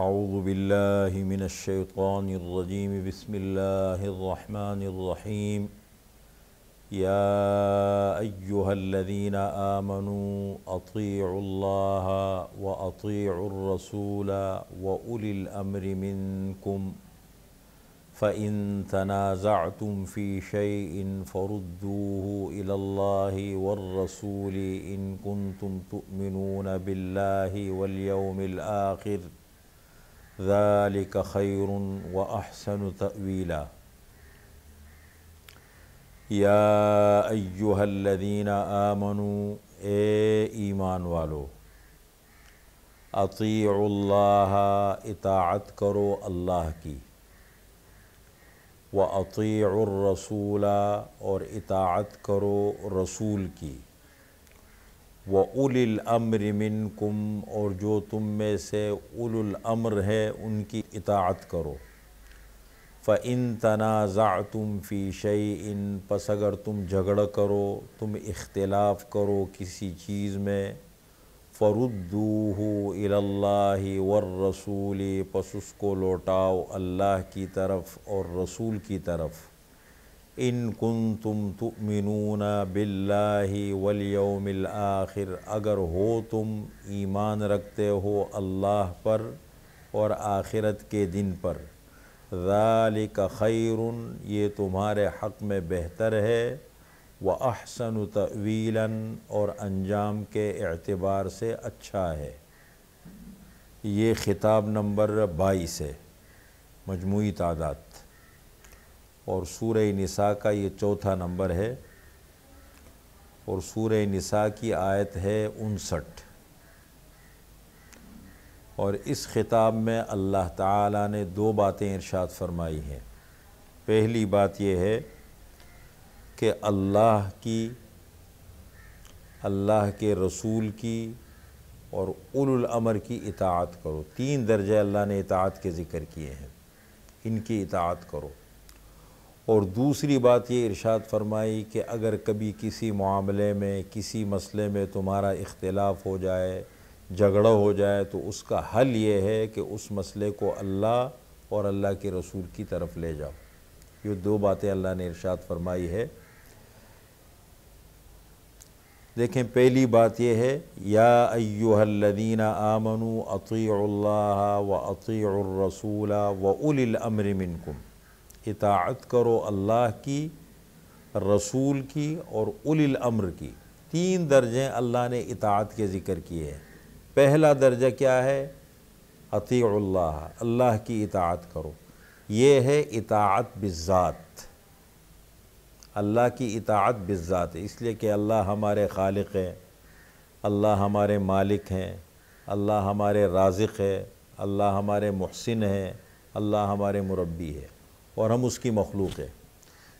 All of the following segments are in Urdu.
اعوذ باللہ من الشیطان الرجیم بسم اللہ الرحمن الرحیم یا ایہا الذین آمنوا اطیعوا اللہ واطیعوا الرسول واولی الامر منکم فإن تنازعتم في شيء فردوه إلى الله والرسول إن كنتم تؤمنون بالله واليوم الآخر ذلك خیر واحسن تأویلا یا ایہا الذین آمنوا اے ایمان والو اطیعوا اللہ اطاعت کرو اللہ کی واطیعوا الرسول اور اطاعت کرو رسول کی وَأُولِي الْأَمْرِ مِنْكُمْ اور جو تم میں سے اولو الامر ہے ان کی اطاعت کرو فَإِن تَنَازَعْتُمْ فِي شَيْءٍ پس اگر تم جھگڑ کرو تم اختلاف کرو کسی چیز میں فَرُدُّوهُ إِلَى اللَّهِ وَالرَّسُولِ پس اس کو لوٹاؤ اللہ کی طرف اور رسول کی طرف ان کنتم تؤمنون باللہ والیوم الآخر اگر ہو تم ایمان رکھتے ہو اللہ پر اور آخرت کے دن پر ذالک خیر یہ تمہارے حق میں بہتر ہے واحسن تأویلا اور انجام کے اعتبار سے اچھا ہے۔ یہ خطاب نمبر 22 ہے، مجموعی تعداد، اور سورہ نساء کا یہ چوتھا نمبر ہے اور سورہ نساء کی آیت ہے 59۔ اور اس خطاب میں اللہ تعالیٰ نے دو باتیں ارشاد فرمائی ہیں۔ پہلی بات یہ ہے کہ اللہ کی، اللہ کے رسول کی اور اولو الامر کی اطاعت کرو۔ 3 درجے اللہ نے اطاعت کے ذکر کیے ہیں، ان کی اطاعت کرو۔ اور دوسری بات یہ ارشاد فرمائی کہ اگر کبھی کسی معاملے میں، کسی مسئلے میں تمہارا اختلاف ہو جائے، جھگڑا ہو جائے تو اس کا حل یہ ہے کہ اس مسئلے کو اللہ اور اللہ کے رسول کی طرف لے جاؤ۔ یہ دو باتیں اللہ نے ارشاد فرمائی ہے۔ دیکھیں، پہلی بات یہ ہے یا ایہا الذین آمنوا اطیعوا اللہ واطیعوا الرسول واولی الامر منکم، اطاعت کرو اللہ کی، رسول کی اور اولی الامر کی۔ 3 درجے اللہ نے اطاعت کے ذکر کیے ہیں۔ پہلا درجہ کیا ہے؟ اطیعوا اللہ، اللہ کی اطاعت کرو۔ یہ ہے اطاعت بالذات، اللہ کی اطاعت بالذات ہے، اس لیے کہ اللہ ہمارے خالق ہیں، اللہ ہمارے مالک ہیں، اللہ ہمارے رازق ہے، اللہ ہمارے محسن ہے، اللہ ہمارے مربی ہے اور ہم اس کی مخلوق ہے۔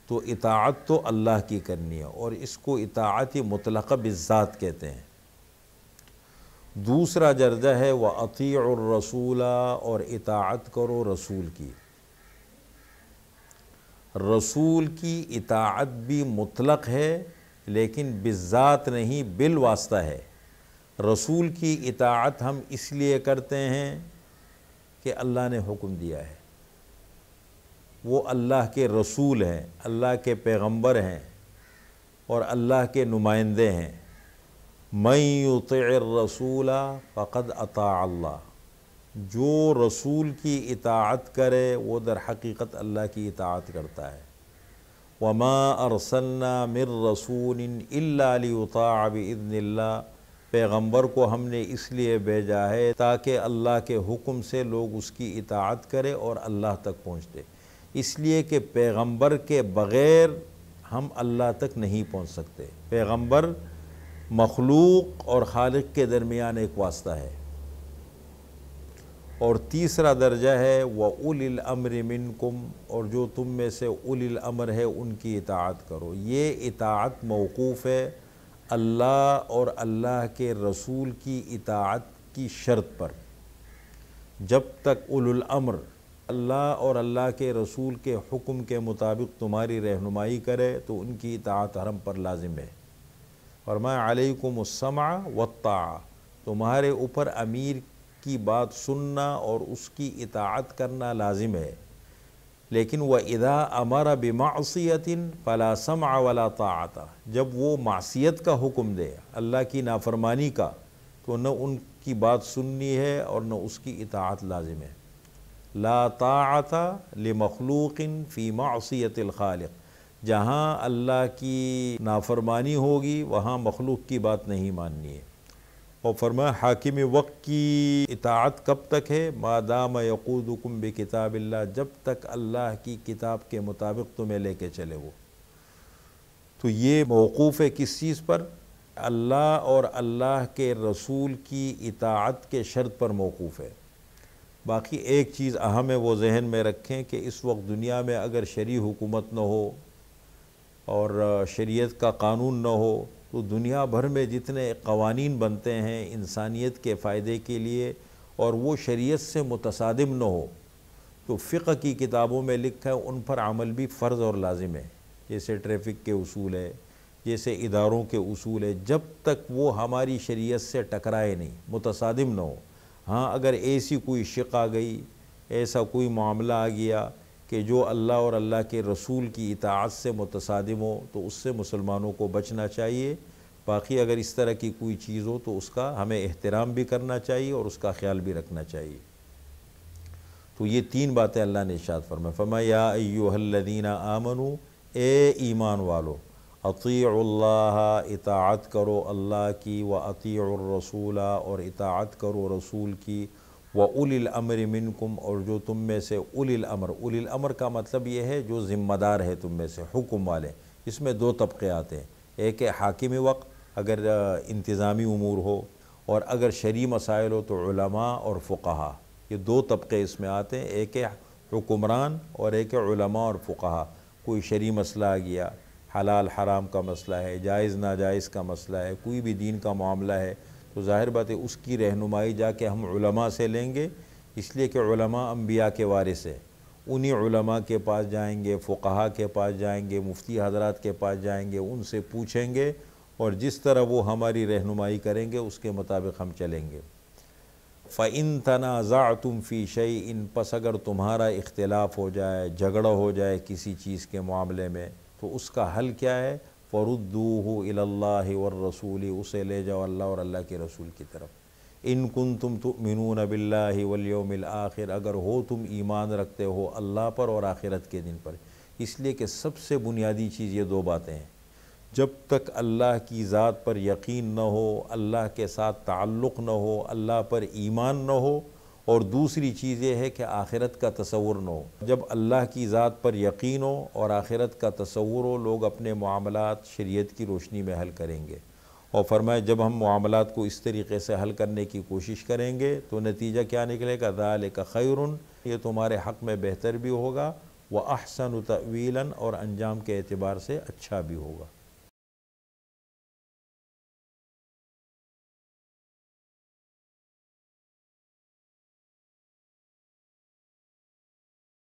تو اطاعت تو اللہ کی کرنی ہے اور اس کو اطاعت مطلقہ بالذات کہتے ہیں۔ دوسرا درجہ ہے وَأَطِيعُوا الرَّسُولَ اور اطاعت کرو رسول کی۔ رسول کی اطاعت بھی مطلق ہے لیکن بالذات نہیں، بالواسطہ ہے۔ رسول کی اطاعت ہم اس لیے کرتے ہیں کہ اللہ نے حکم دیا ہے، وہ اللہ کے رسول ہیں، اللہ کے پیغمبر ہیں اور اللہ کے نمائندے ہیں۔ مَن يُطِعِ الرَّسُولَ فَقَدْ أَطَاعَ اللَّهَ، جو رسول کی اطاعت کرے وہ در حقیقت اللہ کی اطاعت کرتا ہے۔ وَمَا أَرْسَلْنَا مِن رَّسُولٍ إِلَّا لِيُطَاعَ بِإِذْنِ اللَّهِ، پیغمبر کو ہم نے اس لیے بھیجا ہے تاکہ اللہ کے حکم سے لوگ اس کی اطاعت کرے اور اللہ تک پہنچتے، اس لیے کہ پیغمبر کے بغیر ہم اللہ تک نہیں پہنچ سکتے۔ پیغمبر مخلوق اور خالق کے درمیان ایک واسطہ ہے۔ اور تیسرا درجہ ہے وَأُولِي الْأَمْرِ مِنْكُمْ اور جو تم میں سے اولی الامر ہے ان کی اطاعت کرو۔ یہ اطاعت موقوف ہے اللہ اور اللہ کے رسول کی اطاعت کی شرط پر۔ جب تک اولو الامر اللہ اور اللہ کے رسول کے حکم کے مطابق تمہاری رہنمائی کرے تو ان کی اطاعت ہم پر لازم ہے۔ فرمایا علیکم السمع والطاعہ، تمہارے اوپر امیر کی بات سننا اور اس کی اطاعت کرنا لازم ہے، لیکن وَإِذَا أَمَرَ بِمَعْصِيَةٍ فَلَا سَمْعَ وَلَا طَاعَةَ، جب وہ معصیت کا حکم دے، اللہ کی نافرمانی کا، تو نہ ان کی بات سننی ہے اور نہ اس کی اطاعت لازم ہے۔ لا طاعت لمخلوق فی معصیت الخالق، جہاں اللہ کی نافرمانی ہوگی وہاں مخلوق کی بات نہیں ماننی ہے۔ اور فرمایا حاکم وقت کی اطاعت کب تک ہے؟ ما دام یقودکم بکتاب اللہ، جب تک اللہ کی کتاب کے مطابق تمہیں لے کے چلے وہ۔ تو یہ موقوف ہے کس چیز پر؟ اللہ اور اللہ کے رسول کی اطاعت کے شرط پر موقوف ہے۔ باقی ایک چیز اہم ہے، وہ ذہن میں رکھیں کہ اس وقت دنیا میں اگر شرعی حکومت نہ ہو اور شریعت کا قانون نہ ہو تو دنیا بھر میں جتنے قوانین بنتے ہیں انسانیت کے فائدے کے لیے اور وہ شریعت سے متصادم نہ ہو تو فقہ کی کتابوں میں لکھا ہے ان پر عمل بھی فرض اور لازم ہے، جیسے ٹریفک کے اصول ہے، جیسے اداروں کے اصول ہے، جب تک وہ ہماری شریعت سے ٹکرائے نہیں، متصادم نہ ہو۔ ہاں اگر ایسی کوئی شق آ گئی، ایسا کوئی معاملہ آ گیا کہ جو اللہ اور اللہ کے رسول کی اطاعت سے متصادم ہو تو اس سے مسلمانوں کو بچنا چاہیے۔ باقی اگر اس طرح کی کوئی چیز ہو تو اس کا ہمیں احترام بھی کرنا چاہیے اور اس کا خیال بھی رکھنا چاہیے۔ تو یہ تین باتیں اللہ نے ارشاد فرمایا یا ایھا الذین آمنوا، اے ایمان والو، اطیعوا اللہ، اطاعت کرو اللہ کی، واطیعوا الرسول، اور اطاعت کرو رسول کی، وَأُولِي الْأَمْرِ مِنْكُمْ، اور جو تم میں سے اولی الامر، اولی الامر کا مطلب یہ ہے جو ذمہ دار ہے تم میں سے، حکم والے۔ اس میں دو طبقے آتے ہیں، ایک ہے حاکم وقت اگر انتظامی امور ہو، اور اگر شرعی مسائل ہو تو علماء اور فقہا، یہ دو طبقے اس میں آتے ہیں، ایک ہے حکمران اور ایک ہے علماء اور فقہا۔ کوئی شرعی مسئلہ آ گیا، حلال حرام کا مسئلہ ہے، جائز ناجائز کا مسئلہ ہے، کوئی بھی دین کا معاملہ ہے تو ظاہر بات ہے اس کی رہنمائی جا کے ہم علماء سے لیں گے، اس لیے کہ علماء انبیاء کے وارث ہیں۔ انہی علماء کے پاس جائیں گے، فقہا کے پاس جائیں گے، مفتی حضرات کے پاس جائیں گے، ان سے پوچھیں گے اور جس طرح وہ ہماری رہنمائی کریں گے اس کے مطابق ہم چلیں گے۔ فَإِن تَنَازَعْتُمْ فِي شَيْءٍ، پس اگر تمہارا اختلاف ہو جائے، جھگڑا ہو جائے کسی چیز کے معاملے میں تو اس کا حل کیا ہے؟ فَرُدُّوهُ إِلَى اللَّهِ وَالرَّسُولِ، اسے لے جاؤ اللہ اور اللہ کے رسول کی طرف۔ إِن كُنتُمْ تُؤْمِنُونَ بِاللَّهِ وَالْيَوْمِ الْآخِرِ، اگر ہو تم ایمان رکھتے ہو اللہ پر اور آخرت کے دن پر۔ اس لیے کہ سب سے بنیادی چیز یہ دو باتیں ہیں، جب تک اللہ کی ذات پر یقین نہ ہو، اللہ کے ساتھ تعلق نہ ہو، اللہ پر ایمان نہ ہو، اور دوسری چیز یہ ہے کہ آخرت کا تصور نہ ہو۔ جب اللہ کی ذات پر یقین ہو اور آخرت کا تصور ہو، لوگ اپنے معاملات شریعت کی روشنی میں حل کریں گے۔ اور فرمایا جب ہم معاملات کو اس طریقے سے حل کرنے کی کوشش کریں گے تو نتیجہ کیا نکلے گا؟ ذَلِكَ خَيْرٌ، یہ تمہارے حق میں بہتر بھی ہوگا، وَأَحْسَنُ تَأْوِيلًا، اور انجام کے اعتبار سے اچھا بھی ہوگا۔